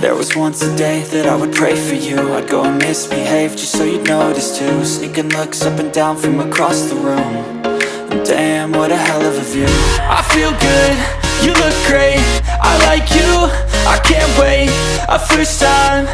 There was once a day that I would pray for you. I'd go and misbehave just so you'd notice too. Sneaking looks up and down from across the room. And damn, what a hell of a view. I feel good, you look great, I like you, I can't wait. A first time,